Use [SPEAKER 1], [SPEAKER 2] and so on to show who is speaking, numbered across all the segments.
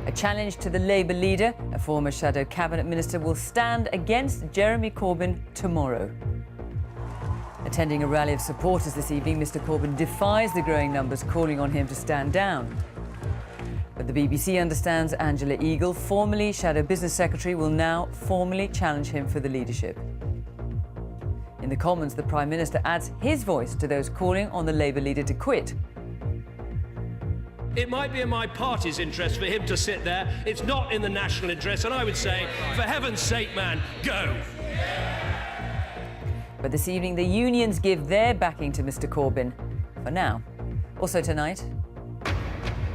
[SPEAKER 1] A challenge to the Labour leader, a former shadow cabinet minister, will stand against Jeremy Corbyn tomorrow. Attending a rally of supporters this evening, Mr Corbyn defies the growing numbers calling on him to stand down. But the BBC understands Angela Eagle, formerly Shadow Business Secretary, will now formally challenge him for the leadership. In the Commons, the Prime Minister adds his voice to those calling on the Labour leader to quit.
[SPEAKER 2] It might be in my party's interest for him to sit there. It's not in the national interest, and I would say, for heaven's sake, man, go!
[SPEAKER 1] But this evening, the unions give their backing to Mr Corbyn, for now. Also tonight.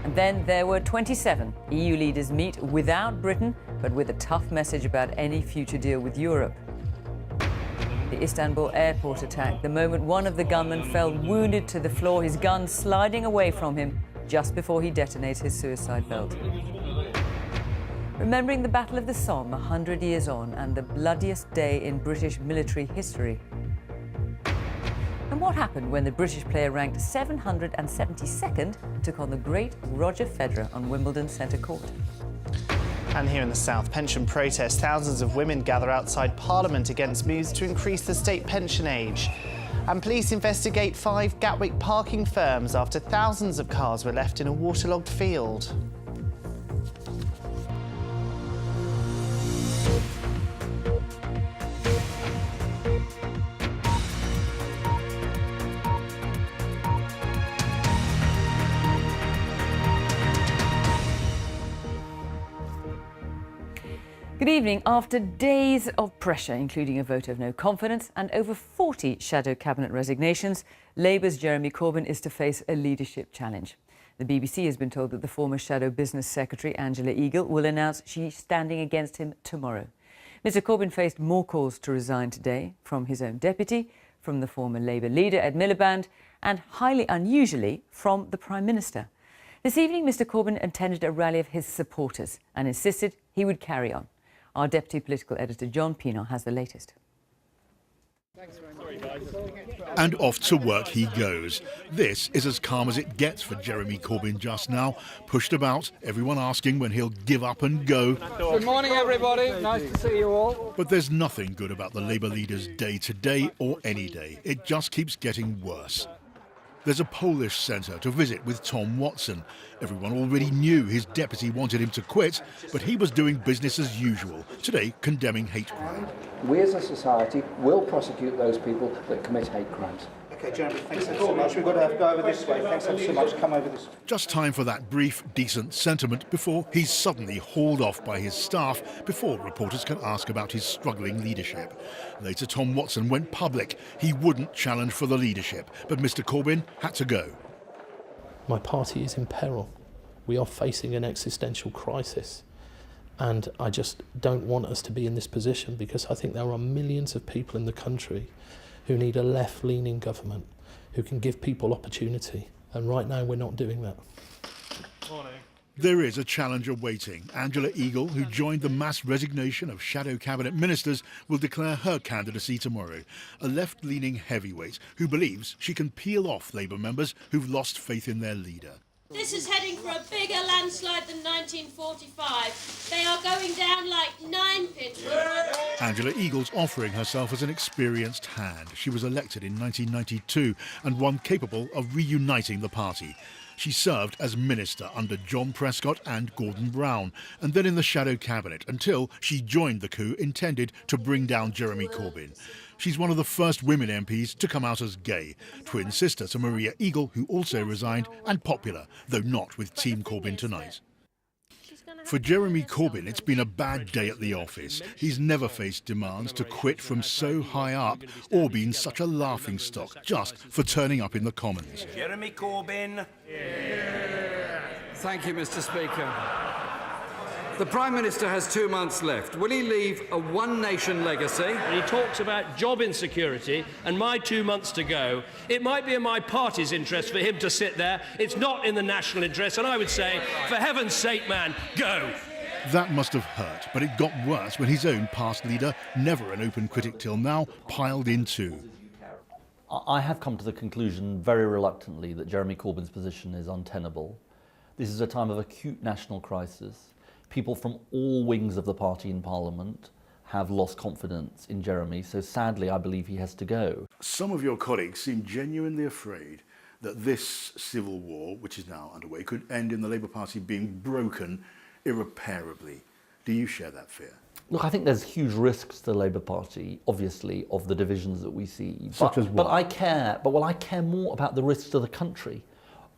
[SPEAKER 1] And then there were 27 EU leaders meet without Britain, but with a tough message about any future deal with Europe. The Istanbul airport attack, the moment one of the gunmen fell wounded to the floor, his gun sliding away from him just before he detonates his suicide belt. Remembering the Battle of the Somme 100 years on and the bloodiest day in British military history. And what happened when the British player ranked 772nd took on the great Roger Federer on Wimbledon Centre Court?
[SPEAKER 3] And here in the South, pension protests. Thousands of women gather outside Parliament against moves to increase the state pension age. And police investigate 5 Gatwick parking firms after thousands of cars were left in a waterlogged field.
[SPEAKER 1] Good evening. After days of pressure, including a vote of no confidence and over 40 shadow cabinet resignations, Labour's Jeremy Corbyn is to face a leadership challenge. The BBC has been told that the former shadow business secretary, Angela Eagle, will announce she's standing against him tomorrow. Mr Corbyn faced more calls to resign today from his own deputy, from the former Labour leader, Ed Miliband, and, highly unusually, from the Prime Minister. This evening, Mr Corbyn attended a rally of his supporters and insisted he would carry on. Our Deputy Political Editor, John Pienaar, has the latest.
[SPEAKER 4] And off to work he goes. This is as calm as it gets for Jeremy Corbyn just now. Pushed about, everyone asking when he'll give up and go.
[SPEAKER 5] Good morning, everybody. Nice to see you all.
[SPEAKER 4] But there's nothing good about the Labour leader's day today or any day. It just keeps getting worse. There's a Polish centre to visit with Tom Watson. Everyone already knew his deputy wanted him to quit, but he was doing business as usual, today condemning hate crime.
[SPEAKER 6] We as a society will prosecute those people that commit hate crimes.
[SPEAKER 7] OK, Jeremy, thanks so much. We've got to go over this way. Thanks so much. Come over this way.
[SPEAKER 4] Just time for that brief, decent sentiment before he's suddenly hauled off by his staff before reporters can ask about his struggling leadership. Later, Tom Watson went public. He wouldn't challenge for the leadership, but Mr Corbyn had to go.
[SPEAKER 8] My party is in peril. We are facing an existential crisis. And I just don't want us to be in this position because I think there are millions of people in the country who need a left-leaning government who can give people opportunity. And right now we're not doing that.
[SPEAKER 4] Morning. There is a challenger waiting. Angela Eagle, who joined the mass resignation of shadow cabinet ministers, will declare her candidacy tomorrow. A left-leaning heavyweight who believes she can peel off Labour members who've lost faith in their leader.
[SPEAKER 9] This is heading for a bigger landslide than 1945. They are going down like 9 pins.
[SPEAKER 4] Angela Eagle's offering herself as an experienced hand. She was elected in 1992 and one capable of reuniting the party. She served as minister under John Prescott and Gordon Brown, and then in the shadow cabinet until she joined the coup intended to bring down Jeremy Corbyn. She's one of the first women MPs to come out as gay, twin sister to Maria Eagle, who also resigned, and popular, though not with Team Corbyn tonight. For Jeremy Corbyn, it's been a bad day at the office. He's never faced demands to quit from so high up or been such a laughingstock just for turning up in the Commons.
[SPEAKER 2] Jeremy Corbyn.
[SPEAKER 5] Yeah. Thank you, Mr. Speaker. The Prime Minister has 2 months left. Will he leave a one-nation legacy?
[SPEAKER 2] He talks about job insecurity and my 2 months to go. It might be in my party's interest for him to sit there. It's not in the national interest, and I would say, for heaven's sake, man, go!
[SPEAKER 4] That must have hurt, but it got worse when his own past leader, never an open critic till now, piled in too.
[SPEAKER 10] I have come to the conclusion very reluctantly that Jeremy Corbyn's position is untenable. This is a time of acute national crisis. People from all wings of the party in Parliament have lost confidence in Jeremy, so sadly I believe he has to go.
[SPEAKER 4] Some of your colleagues seem genuinely afraid that this civil war, which is now underway, could end in the Labour Party being broken irreparably. Do you share that fear?
[SPEAKER 10] Look, I think there's huge risks to the Labour Party, obviously, of the divisions that we see.
[SPEAKER 4] Such as what?
[SPEAKER 10] But I care more about the risks to the country.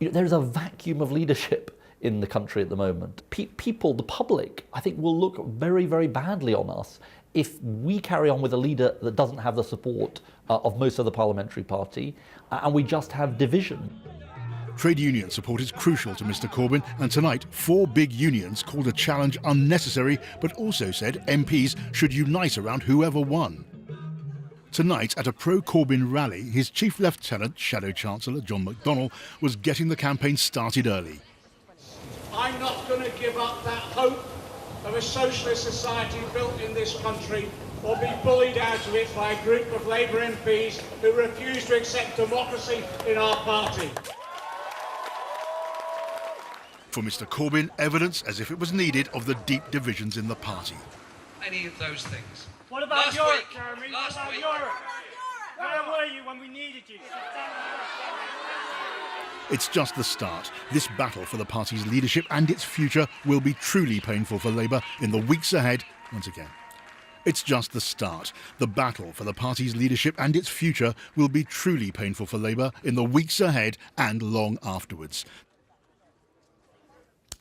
[SPEAKER 10] You know, there is a vacuum of leadership in the country at the moment. People, the public, I think will look very, very badly on us if we carry on with a leader that doesn't have the support of most of the parliamentary party, and we just have division.
[SPEAKER 4] Trade union support is crucial to Mr Corbyn, and tonight 4 big unions called a challenge unnecessary, but also said MPs should unite around whoever won. Tonight, at a pro-Corbyn rally, his Chief Lieutenant, Shadow Chancellor John McDonnell, was getting the campaign started early.
[SPEAKER 11] I'm not going to give up that hope of a socialist society built in this country or be bullied out of it by a group of Labour MPs who refuse to accept democracy in our party.
[SPEAKER 4] For Mr Corbyn, evidence, as if it was needed, of the deep divisions in the party.
[SPEAKER 11] Any of those things.
[SPEAKER 12] What about Europe, Jeremy? What about Europe? Where were you when we needed you?
[SPEAKER 4] It's just the start. This battle for the party's leadership and its future will be truly painful for Labour in the weeks ahead, once again. It's just the start. The battle for the party's leadership and its future will be truly painful for Labour in the weeks ahead and long afterwards.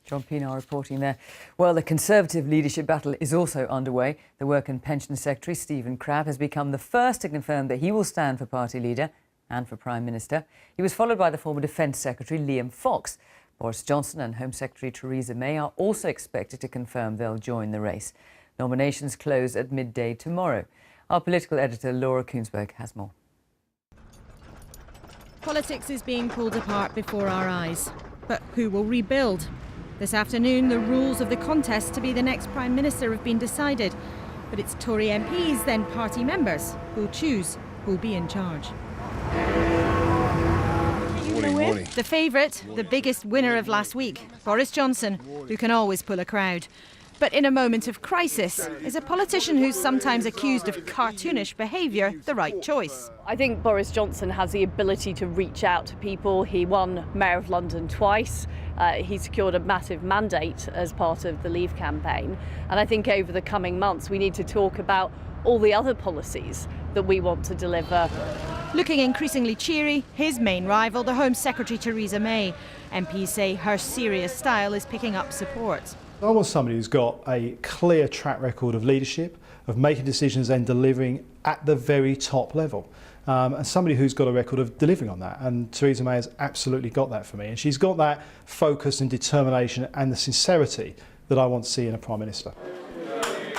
[SPEAKER 1] John Pienaar reporting there. Well, the Conservative leadership battle is also underway. The Work and Pension Secretary, Stephen Crabb, has become the first to confirm that he will stand for party leader and for Prime Minister. He was followed by the former Defence Secretary, Liam Fox. Boris Johnson and Home Secretary Theresa May are also expected to confirm they'll join the race. Nominations close at midday tomorrow. Our political editor, Laura Koonsberg, has more.
[SPEAKER 13] Politics is being pulled apart before our eyes. But who will rebuild? This afternoon, the rules of the contest to be the next Prime Minister have been decided. But it's Tory MPs, then party members, who'll choose who'll be in charge.
[SPEAKER 14] Morning.
[SPEAKER 13] The favourite, the biggest winner of last week, Boris Johnson, who can always pull a crowd. But in a moment of crisis, is a politician who's sometimes accused of cartoonish behaviour the right choice?
[SPEAKER 15] I think Boris Johnson has the ability to reach out to people. He won Mayor of London twice. He secured a massive mandate as part of the Leave campaign. And I think over the coming months we need to talk about all the other policies that we want to deliver.
[SPEAKER 13] Looking increasingly cheery, his main rival, the Home Secretary Theresa May. MPs say her serious style is picking up support.
[SPEAKER 14] I want somebody who's got a clear track record of leadership, of making decisions and delivering at the very top level. And somebody who's got a record of delivering on that. And Theresa May has absolutely got that for me. And she's got that focus and determination and the sincerity that I want to see in a Prime Minister.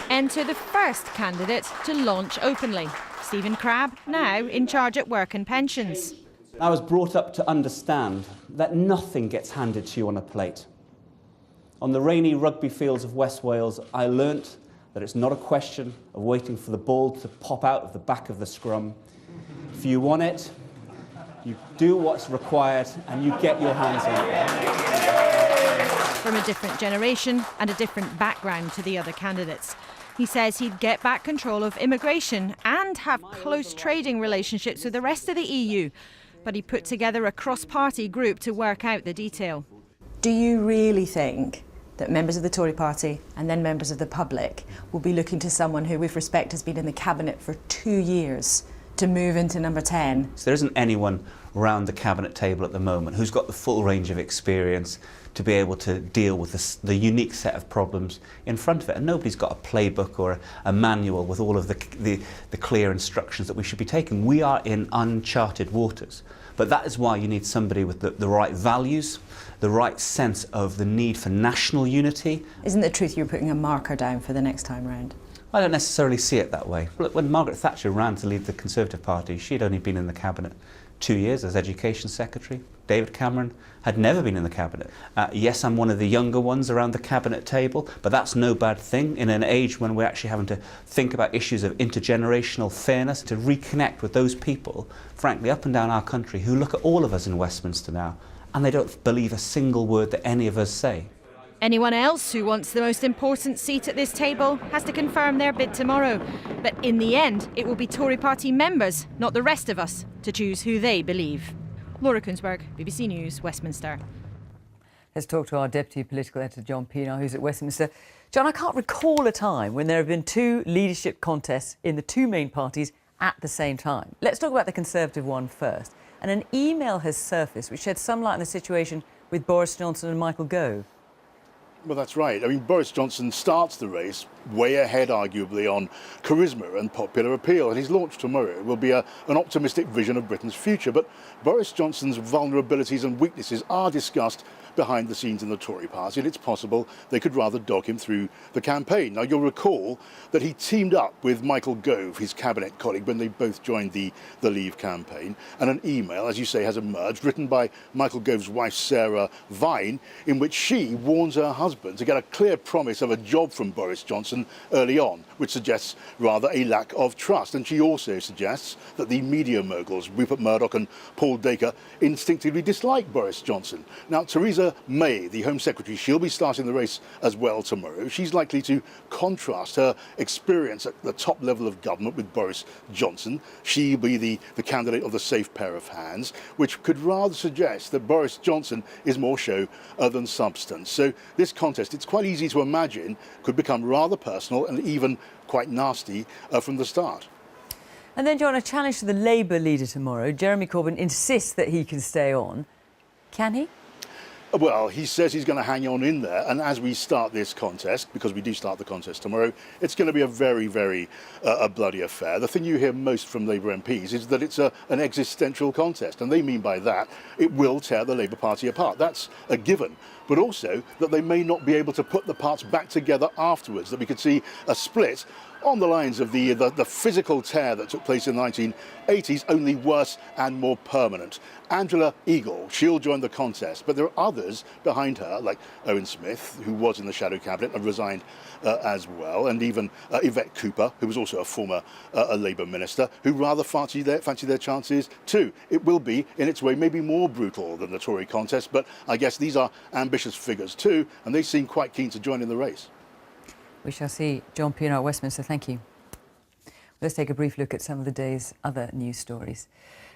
[SPEAKER 13] Enter the first candidate to launch openly. Stephen Crabb, now in charge at Work and Pensions.
[SPEAKER 16] I was brought up to understand that nothing gets handed to you on a plate. On the rainy rugby fields of West Wales, I learnt that it's not a question of waiting for the ball to pop out of the back of the scrum. If you want it, you do what's required and you get your hands on it.
[SPEAKER 13] From a different generation and a different background to the other candidates. He says he'd get back control of immigration and have close trading relationships with the rest of the EU. But he put together a cross-party group to work out the detail.
[SPEAKER 17] Do you really think that members of the Tory party and then members of the public will be looking to someone who, with respect, has been in the cabinet for 2 years to move into number 10?
[SPEAKER 16] So there isn't anyone around the cabinet table at the moment who's got the full range of experience to be able to deal with the unique set of problems in front of it. And nobody's got a playbook or a manual with all of the clear instructions that we should be taking. We are in uncharted waters. But that is why you need somebody with the right values, the right sense of the need for national unity.
[SPEAKER 17] Isn't the truth you're putting a marker down for the next time round?
[SPEAKER 16] I don't necessarily see it that way. Look, when Margaret Thatcher ran to lead the Conservative Party, she'd only been in the cabinet 2 years as Education Secretary. David Cameron had never been in the cabinet. Yes, I'm one of the younger ones around the cabinet table, but that's no bad thing in an age when we're actually having to think about issues of intergenerational fairness, to reconnect with those people, frankly, up and down our country, who look at all of us in Westminster now, and they don't believe a single word that any of us say.
[SPEAKER 13] Anyone else who wants the most important seat at this table has to confirm their bid tomorrow. But in the end, it will be Tory party members, not the rest of us, to choose who they believe. Laura Kunsberg, BBC News, Westminster.
[SPEAKER 1] Let's talk to our Deputy Political Editor, John Pienaar, who's at Westminster. John, I can't recall a time when there have been two leadership contests in the two main parties at the same time. Let's talk about the Conservative one first. And an email has surfaced which sheds some light on the situation with Boris Johnson and Michael Gove.
[SPEAKER 4] Well, that's right. I mean, Boris Johnson starts the race way ahead, arguably, on charisma and popular appeal. And his launch tomorrow will be an optimistic vision of Britain's future. But Boris Johnson's vulnerabilities and weaknesses are discussed behind the scenes in the Tory party, and it's possible they could rather dog him through the campaign. Now, you'll recall that he teamed up with Michael Gove, his cabinet colleague, when they both joined the Leave campaign, and an email, as you say, has emerged, written by Michael Gove's wife, Sarah Vine, in which she warns her husband to get a clear promise of a job from Boris Johnson early on, which suggests rather a lack of trust. And she also suggests that the media moguls, Rupert Murdoch and Paul Dacre, instinctively dislike Boris Johnson. Now, Theresa May, the Home Secretary, she'll be starting the race as well tomorrow. She's likely to contrast her experience at the top level of government with Boris Johnson. She'll be the candidate of the safe pair of hands, which could rather suggest that Boris Johnson is more show than substance. So this contest, it's quite easy to imagine, could become rather personal and even quite nasty from the start.
[SPEAKER 1] And then, John, a challenge to the Labour leader tomorrow. Jeremy Corbyn insists that he can stay on. Can he?
[SPEAKER 4] Well, he says he's going to hang on in there, and as we start this contest, because we do start the contest tomorrow, it's going to be a very, very bloody affair. The thing you hear most from Labour MPs is that it's an existential contest, and they mean by that it will tear the Labour Party apart. That's a given, but also that they may not be able to put the parts back together afterwards, that we could see a split on the lines of the physical tear that took place in the 1980s, only worse and more permanent. Angela Eagle, she'll join the contest, but there are others behind her, like Owen Smith, who was in the shadow cabinet and resigned as well, and even Yvette Cooper, who was also a former Labour minister, who rather fancy their chances too. It will be, in its way, maybe more brutal than the Tory contest, but I guess these are ambitious figures too, and they seem quite keen to join in the race.
[SPEAKER 1] We shall see. John Pienaar at Westminster, thank you. Let's take a brief look at some of the day's other news stories.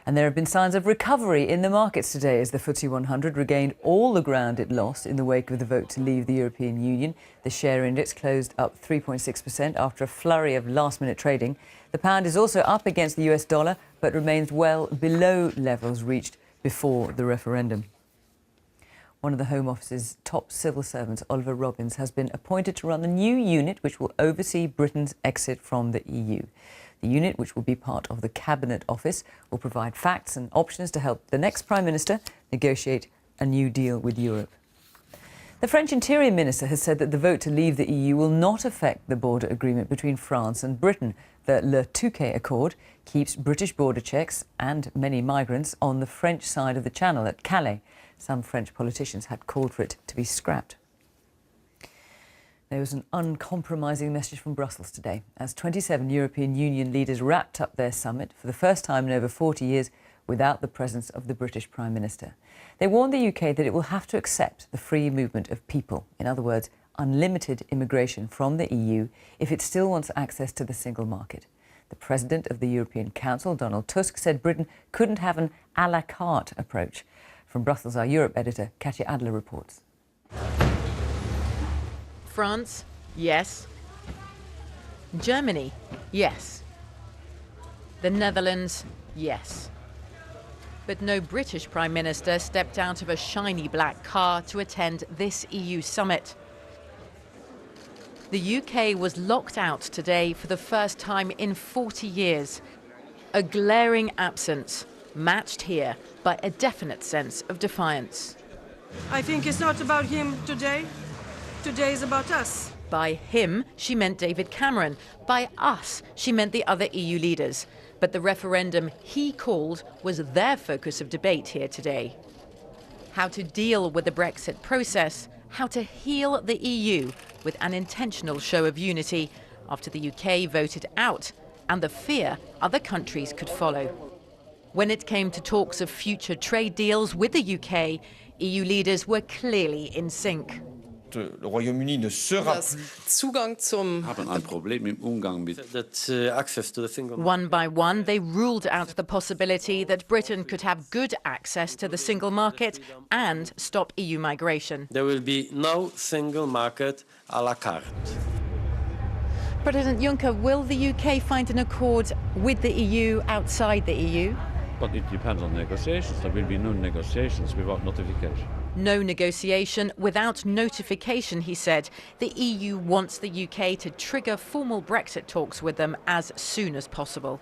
[SPEAKER 1] And there have been signs of recovery in the markets today as the FTSE 100 regained all the ground it lost in the wake of the vote to leave the European Union. The share index closed up 3.6% after a flurry of last-minute trading. The pound is also up against the US dollar, but remains well below levels reached before the referendum. One of the Home Office's top civil servants, Oliver Robbins, has been appointed to run the new unit which will oversee Britain's exit from the EU. The unit, which will be part of the Cabinet Office, will provide facts and options to help the next Prime Minister negotiate a new deal with Europe. The French Interior Minister has said that the vote to leave the EU will not affect the border agreement between France and Britain. The Le Touquet Accord keeps British border checks and many migrants on the French side of the Channel at Calais. Some French politicians had called for it to be scrapped. There was an uncompromising message from Brussels today as 27 European Union leaders wrapped up their summit for the first time in over 40 years without the presence of the British Prime Minister. They warned the UK that it will have to accept the free movement of people, in other words, unlimited immigration from the EU, if it still wants access to the single market. The President of the European Council, Donald Tusk, said Britain couldn't have an à la carte approach. From Brussels, our Europe editor, Katja Adler, reports.
[SPEAKER 18] France, yes. Germany, yes. The Netherlands, yes. But no British Prime Minister stepped out of a shiny black car to attend this EU summit. The UK was locked out today for the first time in 40 years. A glaring absence, matched here by a definite sense of defiance.
[SPEAKER 19] I think it's not about him today. Today is about us.
[SPEAKER 18] By him, she meant David Cameron. By us, she meant the other EU leaders. But the referendum he called was their focus of debate here today. How to deal with the Brexit process, how to heal the EU with an intentional show of unity after the UK voted out and the fear other countries could follow. When it came to talks of future trade deals with the UK, EU leaders were clearly in sync.
[SPEAKER 20] Zugang zum
[SPEAKER 18] One by one, they ruled out the possibility that Britain could have good access to the single market and stop EU migration.
[SPEAKER 21] There will be no single market à la carte.
[SPEAKER 18] President Juncker, will the UK find an accord with the EU outside the EU?
[SPEAKER 22] But it depends on negotiations. There will be no negotiations without notification.
[SPEAKER 18] No negotiation without notification, he said. The EU wants the UK to trigger formal Brexit talks with them as soon as possible.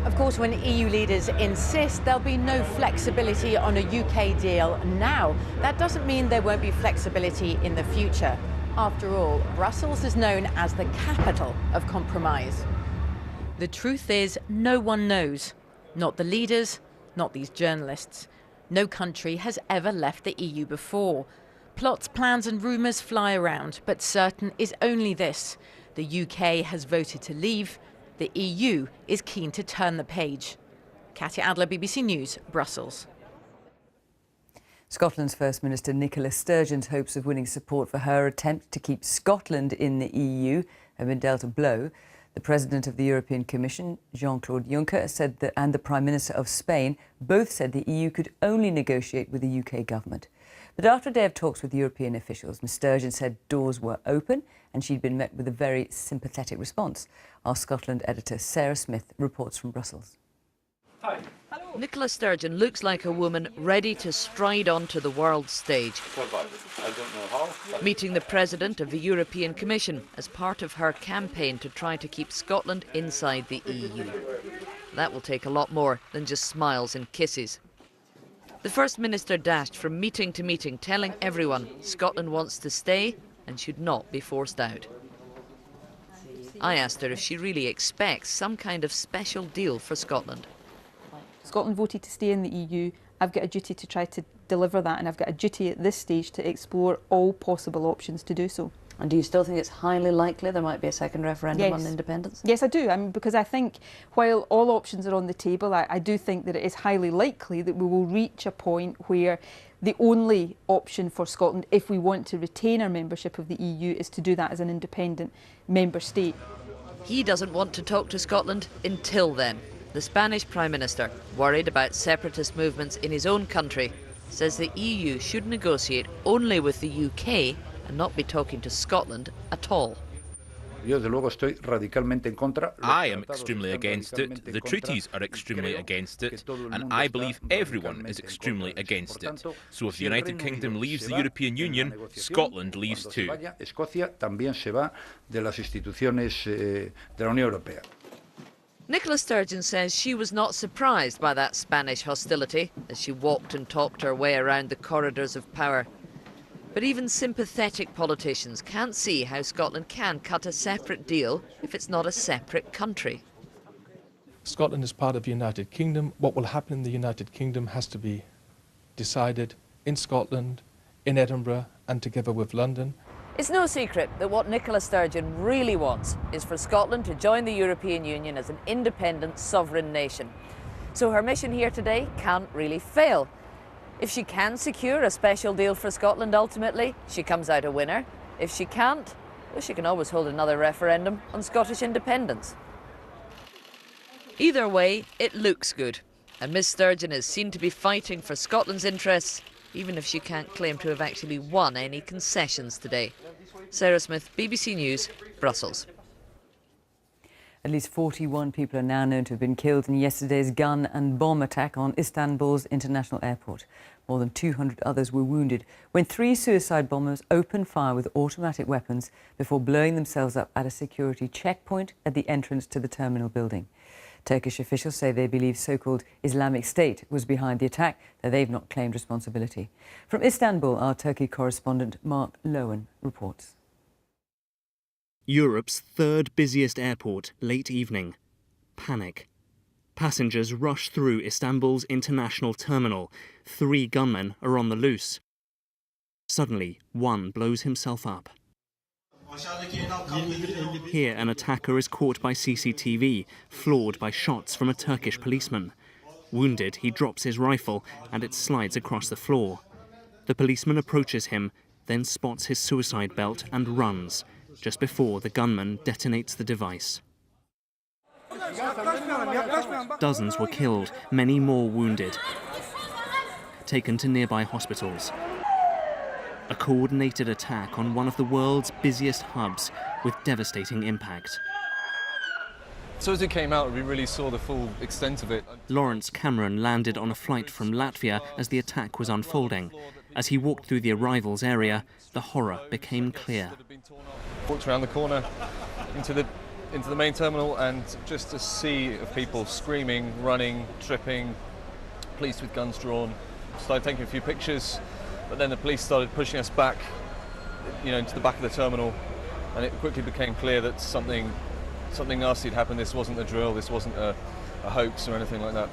[SPEAKER 18] Of course, when EU leaders insist there'll be no flexibility on a UK deal now, that doesn't mean there won't be flexibility in the future. After all, Brussels is known as the capital of compromise. The truth is, no one knows. Not the leaders, not these journalists. No country has ever left the EU before. Plots, plans and rumours fly around, but certain is only this. The UK has voted to leave. The EU is keen to turn the page. Katya Adler, BBC News, Brussels.
[SPEAKER 1] Scotland's First Minister Nicola Sturgeon's hopes of winning support for her attempt to keep Scotland in the EU have been dealt a blow. The President of the European Commission, Jean-Claude Juncker, said that, and the Prime Minister of Spain both said the EU could only negotiate with the UK government. But after a day of talks with European officials, Ms Sturgeon said doors were open and she'd been met with a very sympathetic response. Our Scotland editor Sarah Smith reports from Brussels.
[SPEAKER 23] Hi. Nicola Sturgeon looks like a woman ready to stride onto the world stage, meeting the President of the European Commission as part of her campaign to try to keep Scotland inside the EU. That will take a lot more than just smiles and kisses. The First Minister dashed from meeting to meeting, telling everyone Scotland wants to stay and should not be forced out. I asked her if she really expects some kind of special deal for Scotland.
[SPEAKER 24] Scotland voted to stay in the EU. I've got a duty to try to deliver that, and I've got a duty at this stage to explore all possible options to do so.
[SPEAKER 25] And do you still think it's highly likely there might be a second referendum on independence?
[SPEAKER 24] Yes, I do. I mean, because I think while all options are on the table, I do think that it is highly likely that we will reach a point where the only option for Scotland, if we want to retain our membership of the EU, is to do that as an independent member state.
[SPEAKER 23] He doesn't want to talk to Scotland until then. The Spanish Prime Minister, worried about separatist movements in his own country, says the EU should negotiate only with the UK and not be talking to Scotland at all.
[SPEAKER 26] I am extremely against it, the treaties are extremely against it, and I believe everyone is extremely against it. So if the United Kingdom leaves the European Union, Scotland leaves too.
[SPEAKER 23] Nicola Sturgeon says she was not surprised by that Spanish hostility as she walked and talked her way around the corridors of power. But even sympathetic politicians can't see how Scotland can cut a separate deal if it's not a separate country.
[SPEAKER 8] Scotland is part of the United Kingdom. What will happen in the United Kingdom has to be decided in Scotland, in Edinburgh and together with London.
[SPEAKER 15] It's no secret that what Nicola Sturgeon really wants is for Scotland to join the European Union as an independent sovereign nation. So her mission here today can't really fail. If she can secure a special deal for Scotland ultimately, she comes out a winner. If she can't, well, she can always hold another referendum on Scottish independence.
[SPEAKER 23] Either way, it looks good. And Miss Sturgeon is seen to be fighting for Scotland's interests, even if she can't claim to have actually won any concessions today. Sarah Smith, BBC News, Brussels.
[SPEAKER 1] At least 41 people are now known to have been killed in yesterday's gun and bomb attack on Istanbul's international airport. More than 200 others were wounded when 3 suicide bombers opened fire with automatic weapons before blowing themselves up at a security checkpoint at the entrance to the terminal building. Turkish officials say they believe so-called Islamic State was behind the attack, though they've not claimed responsibility. From Istanbul, our Turkey correspondent Mark Lowen reports.
[SPEAKER 27] Europe's third busiest airport, late evening. Panic. Passengers rush through Istanbul's international terminal. 3 gunmen are on the loose. Suddenly, one blows himself up. Here, an attacker is caught by CCTV, floored by shots from a Turkish policeman. Wounded, he drops his rifle and it slides across the floor. The policeman approaches him, then spots his suicide belt and runs, just before the gunman detonates the device. Dozens were killed, many more wounded, taken to nearby hospitals. A coordinated attack on one of the world's busiest hubs with devastating impact.
[SPEAKER 2] So as it came out, we really saw the full extent of it.
[SPEAKER 27] Lawrence Cameron landed on a flight from Latvia as the attack was unfolding. As he walked through the arrivals area, the horror became clear.
[SPEAKER 2] Walked around the corner into the main terminal, and just a sea of people screaming, running, tripping, police with guns drawn. Started taking a few pictures, but then the police started pushing us back, into the back of the terminal, and it quickly became clear that something nasty had happened. This wasn't a drill, this wasn't a hoax or anything like that.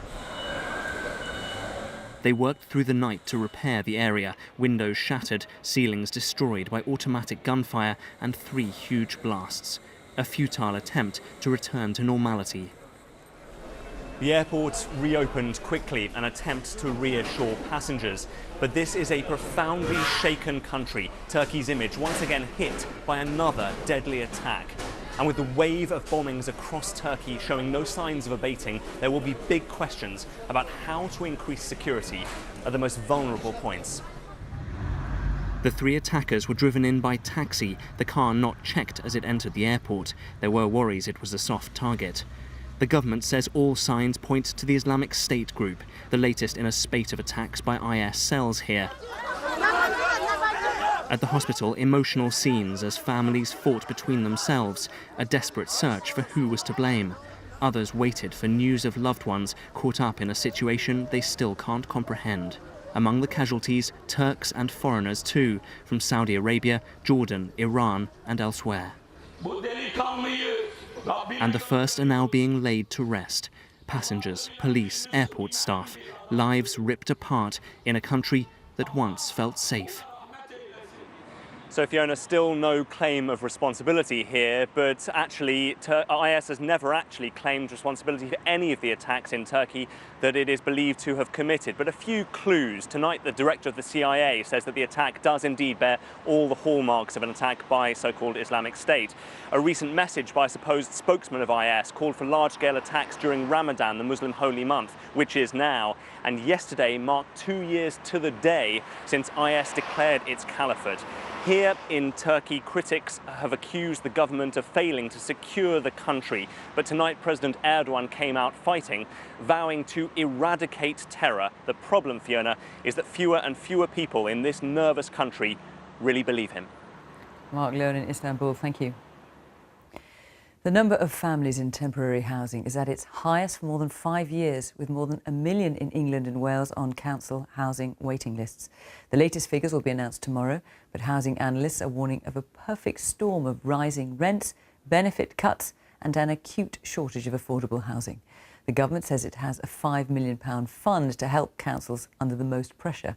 [SPEAKER 27] They worked through the night to repair the area, windows shattered, ceilings destroyed by automatic gunfire, and 3 huge blasts. A futile attempt to return to normality. The airport reopened quickly, an attempt to reassure passengers. But this is a profoundly shaken country. Turkey's image once again hit by another deadly attack. And with the wave of bombings across Turkey showing no signs of abating, there will be big questions about how to increase security at the most vulnerable points. The 3 attackers were driven in by taxi, the car not checked as it entered the airport. There were worries it was a soft target. The government says all signs point to the Islamic State group, the latest in a spate of attacks by IS cells here. At the hospital, emotional scenes as families fought between themselves, a desperate search for who was to blame. Others waited for news of loved ones caught up in a situation they still can't comprehend. Among the casualties, Turks and foreigners too, from Saudi Arabia, Jordan, Iran and elsewhere. And the first are now being laid to rest. Passengers, police, airport staff, lives ripped apart in a country that once felt safe. So, Fiona, still no claim of responsibility here, but actually IS has never actually claimed responsibility for any of the attacks in Turkey that it is believed to have committed. But a few clues. Tonight, the director of the CIA says that the attack does indeed bear all the hallmarks of an attack by so-called Islamic State. A recent message by a supposed spokesman of IS called for large-scale attacks during Ramadan, the Muslim holy month, which is now. And yesterday marked 2 years to the day since IS declared its caliphate. Here in Turkey, critics have accused the government of failing to secure the country. But tonight, President Erdogan came out fighting, vowing to eradicate terror. The problem, Fiona, is that fewer and fewer people in this nervous country really believe him.
[SPEAKER 1] Mark Leon in Istanbul, thank you. The number of families in temporary housing is at its highest for more than 5 years, with more than 1 million in England and Wales on council housing waiting lists. The latest figures will be announced tomorrow, but housing analysts are warning of a perfect storm of rising rents, benefit cuts and an acute shortage of affordable housing. The government says it has a £5 million fund to help councils under the most pressure.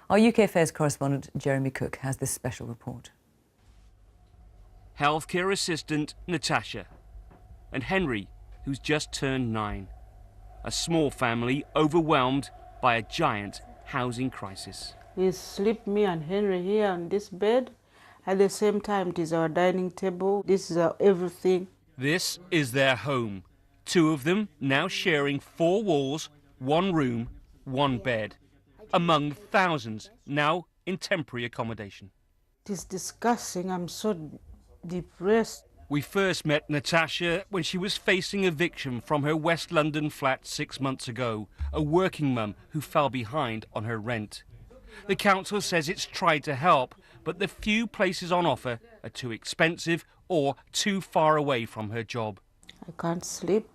[SPEAKER 1] Our UK Affairs correspondent Jeremy Cook has this special report.
[SPEAKER 3] Healthcare assistant Natasha and Henry, who's just turned 9. A small family overwhelmed by a giant housing crisis.
[SPEAKER 5] We sleep, me and Henry, here on this bed. At the same time, it is our dining table. This is our everything.
[SPEAKER 3] This is their home. 2 of them now sharing 4 walls, 1 room, 1 bed, among thousands now in temporary accommodation.
[SPEAKER 5] It is disgusting. I'm so depressed.
[SPEAKER 3] We first met Natasha when she was facing eviction from her West London flat 6 months ago, a working mum who fell behind on her rent. The council says it's tried to help, but the few places on offer are too expensive or too far away from her job.
[SPEAKER 5] I can't sleep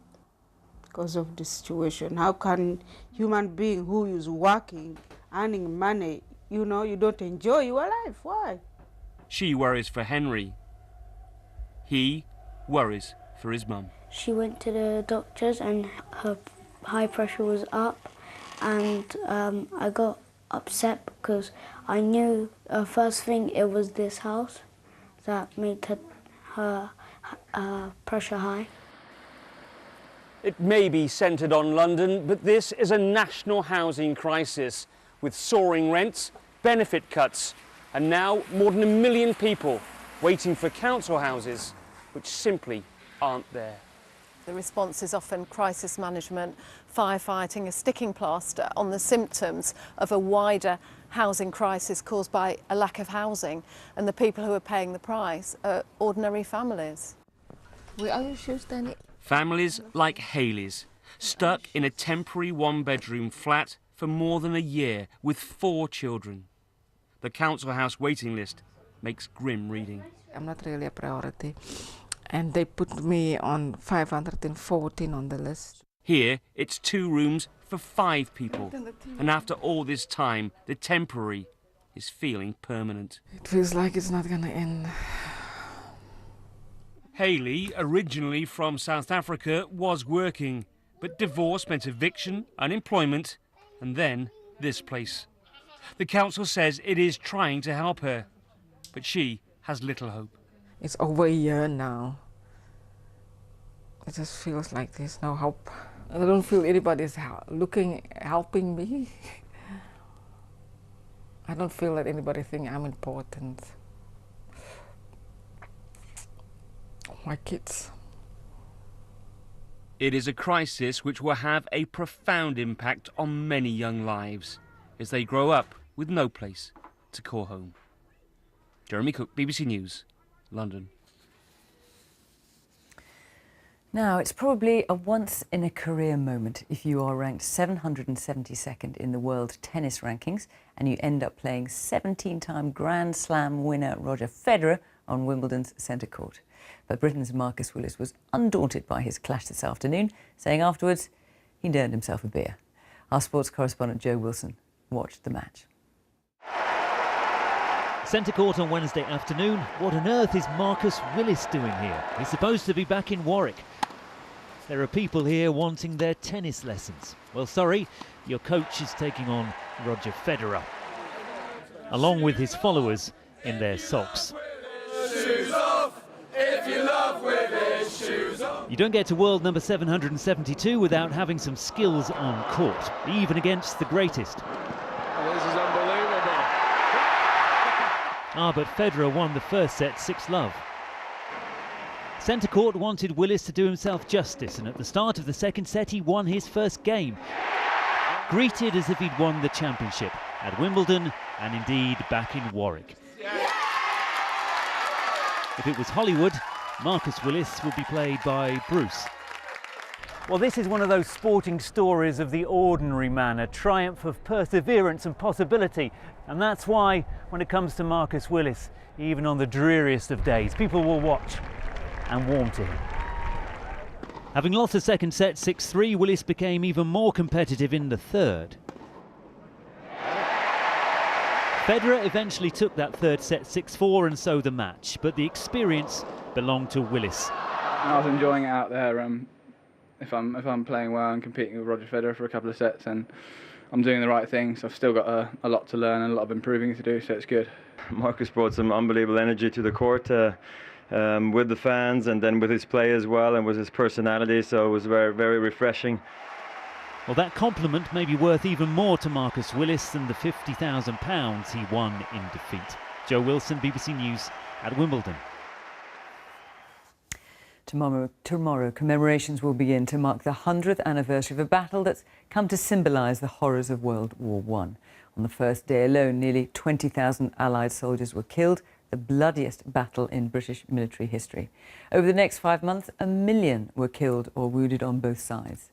[SPEAKER 5] because of the situation. How can a human being who is working, earning money, you don't enjoy your life? Why?
[SPEAKER 3] She worries for Henry. He worries for his mum.
[SPEAKER 6] She went to the doctors and her high pressure was up, and I got upset because I knew first thing it was this house that made her pressure high.
[SPEAKER 3] It may be centred on London, but this is a national housing crisis with soaring rents, benefit cuts And now more than 1 million people waiting for council houses which simply aren't there.
[SPEAKER 7] The response is often crisis management, firefighting, a sticking plaster on the symptoms of a wider housing crisis caused by a lack of housing, and the people who are paying the price are ordinary families.
[SPEAKER 9] Where are your shoes, Danny?
[SPEAKER 3] Families like Hayley's, stuck in a temporary one-bedroom flat for more than a year with 4 children. The council house waiting list makes grim reading.
[SPEAKER 9] I'm not really a priority, and they put me on 514 on the list.
[SPEAKER 3] Here, it's 2 rooms for 5 people, and after all this time, the temporary is feeling permanent.
[SPEAKER 9] It feels like it's not gonna end.
[SPEAKER 3] Hayley, originally from South Africa, was working, but divorce meant eviction, unemployment, and then this place. The council says it is trying to help her, but she has little hope.
[SPEAKER 9] It's over a year now. It just feels like there's no hope. I don't feel anybody's helping me. I don't feel that anybody thinks I'm important. My kids.
[SPEAKER 3] It is a crisis which will have a profound impact on many young lives as they grow up with no place to call home. Jeremy Cook, BBC News, London.
[SPEAKER 1] Now, it's probably a once-in-a-career moment if you are ranked 772nd in the world tennis rankings and you end up playing 17-time Grand Slam winner Roger Federer on Wimbledon's centre court. But Britain's Marcus Willis was undaunted by his clash this afternoon, saying afterwards he'd earned himself a beer. Our sports correspondent Joe Wilson watched the match.
[SPEAKER 10] Centre court on Wednesday afternoon. What on earth is Marcus Willis doing here? He's supposed to be back in Warwick. There are people here wanting their tennis lessons. Well, sorry, your coach is taking on Roger Federer, along with his followers in their socks.
[SPEAKER 11] Shoes off, if you love with his shoes off.
[SPEAKER 10] You don't get to world number 772 without having some skills on court, even against the greatest.
[SPEAKER 11] This is unbelievable.
[SPEAKER 10] But Federer won the first set 6-love. Centre court wanted Willis to do himself justice, and at the start of the second set he won his first game. Greeted as if he'd won the championship at Wimbledon and indeed back in Warwick. If it was Hollywood, Marcus Willis would be played by Bruce.
[SPEAKER 12] Well, this is one of those sporting stories of the ordinary man, a triumph of perseverance and possibility. And that's why, when it comes to Marcus Willis, even on the dreariest of days, people will watch and warm to him.
[SPEAKER 10] Having lost the second set 6-3, Willis became even more competitive in the third. Federer eventually took that third set 6-4 and so the match, but the experience belonged to Willis.
[SPEAKER 14] I was enjoying it out there. If I'm playing well and competing with Roger Federer for a couple of sets, and I'm doing the right things. I've still got a lot to learn and a lot of improving to do, so it's good.
[SPEAKER 17] Marcus brought some unbelievable energy to the court with the fans and then with his play as well and with his personality, so it was very, very refreshing.
[SPEAKER 10] Well, that compliment may be worth even more to Marcus Willis than the £50,000 he won in defeat. Joe Wilson, BBC News at Wimbledon.
[SPEAKER 1] Tomorrow, commemorations will begin to mark the 100th anniversary of a battle that's come to symbolise the horrors of World War I. On the first day alone, nearly 20,000 Allied soldiers were killed, the bloodiest battle in British military history. Over the next 5 months, 1 million were killed or wounded on both sides.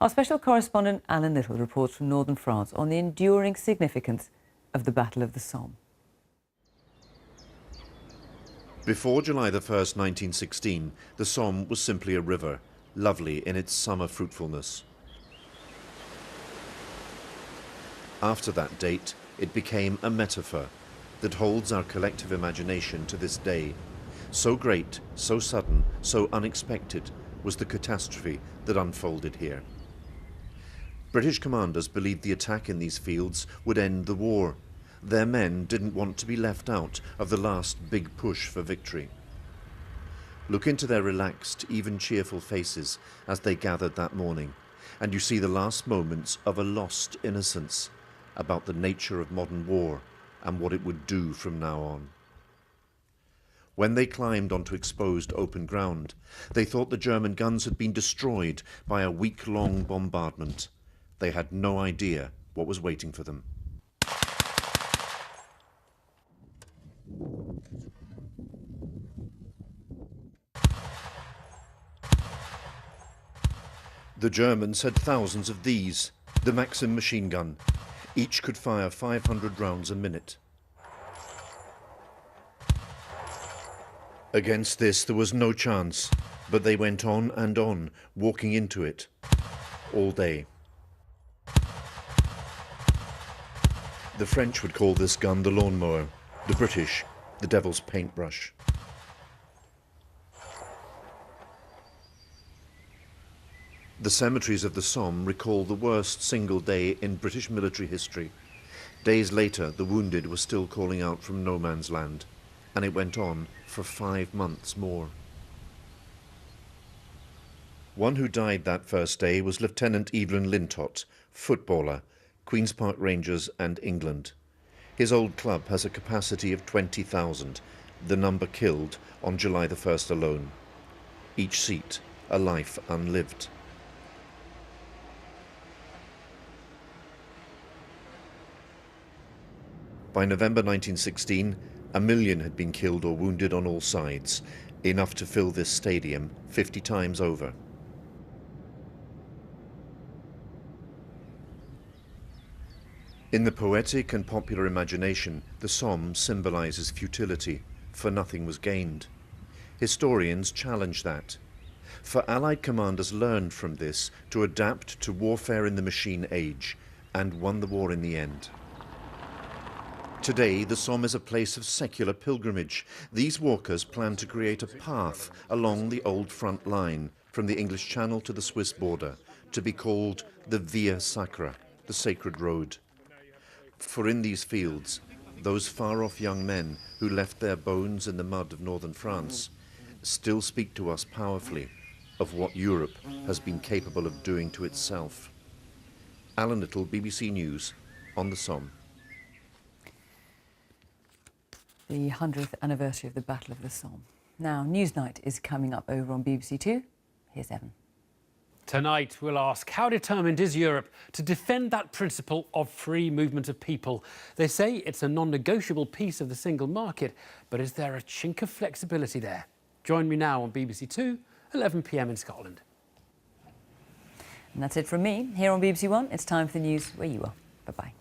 [SPEAKER 1] Our special correspondent Alan Little reports from northern France on the enduring significance of the Battle of the Somme.
[SPEAKER 28] Before July the 1st, 1916, the Somme was simply a river, lovely in its summer fruitfulness. After that date, it became a metaphor that holds our collective imagination to this day. So great, so sudden, so unexpected was the catastrophe that unfolded here. British commanders believed the attack in these fields would end the war. Their men didn't want to be left out of the last big push for victory. Look into their relaxed, even cheerful faces as they gathered that morning, and you see the last moments of a lost innocence about the nature of modern war and what it would do from now on. When they climbed onto exposed open ground, they thought the German guns had been destroyed by a week-long bombardment. They had no idea what was waiting for them. The Germans had thousands of these, the Maxim machine gun. Each could fire 500 rounds a minute. Against this there was no chance, but they went on and on, walking into it, all day. The French would call this gun the lawnmower, the British the devil's paintbrush. The cemeteries of the Somme recall the worst single day in British military history. Days later, the wounded were still calling out from no man's land, and it went on for 5 months more. One who died that first day was Lieutenant Evelyn Lintott, footballer, Queen's Park Rangers and England. His old club has a capacity of 20,000, the number killed on July the 1st alone. Each seat, a life unlived. By November 1916, 1 million had been killed or wounded on all sides, enough to fill this stadium 50 times over. In the poetic and popular imagination, the Somme symbolizes futility, for nothing was gained. Historians challenge that. For Allied commanders learned from this to adapt to warfare in the machine age, and won the war in the end. Today, the Somme is a place of secular pilgrimage. These walkers plan to create a path along the old front line, from the English Channel to the Swiss border, to be called the Via Sacra, the sacred road. For in these fields, those far-off young men who left their bones in the mud of northern France still speak to us powerfully of what Europe has been capable of doing to itself. Alan Little, BBC News, on the Somme.
[SPEAKER 1] The 100th anniversary of the Battle of the Somme. Now, Newsnight is coming up over on BBC Two. Here's Evan.
[SPEAKER 4] Tonight, we'll ask, how determined is Europe to defend that principle of free movement of people? They say it's a non-negotiable piece of the single market, but is there a chink of flexibility there? Join me now on BBC Two, 11 p.m. in Scotland.
[SPEAKER 1] And that's it from me. Here on BBC One, it's time for the news where you are. Bye-bye.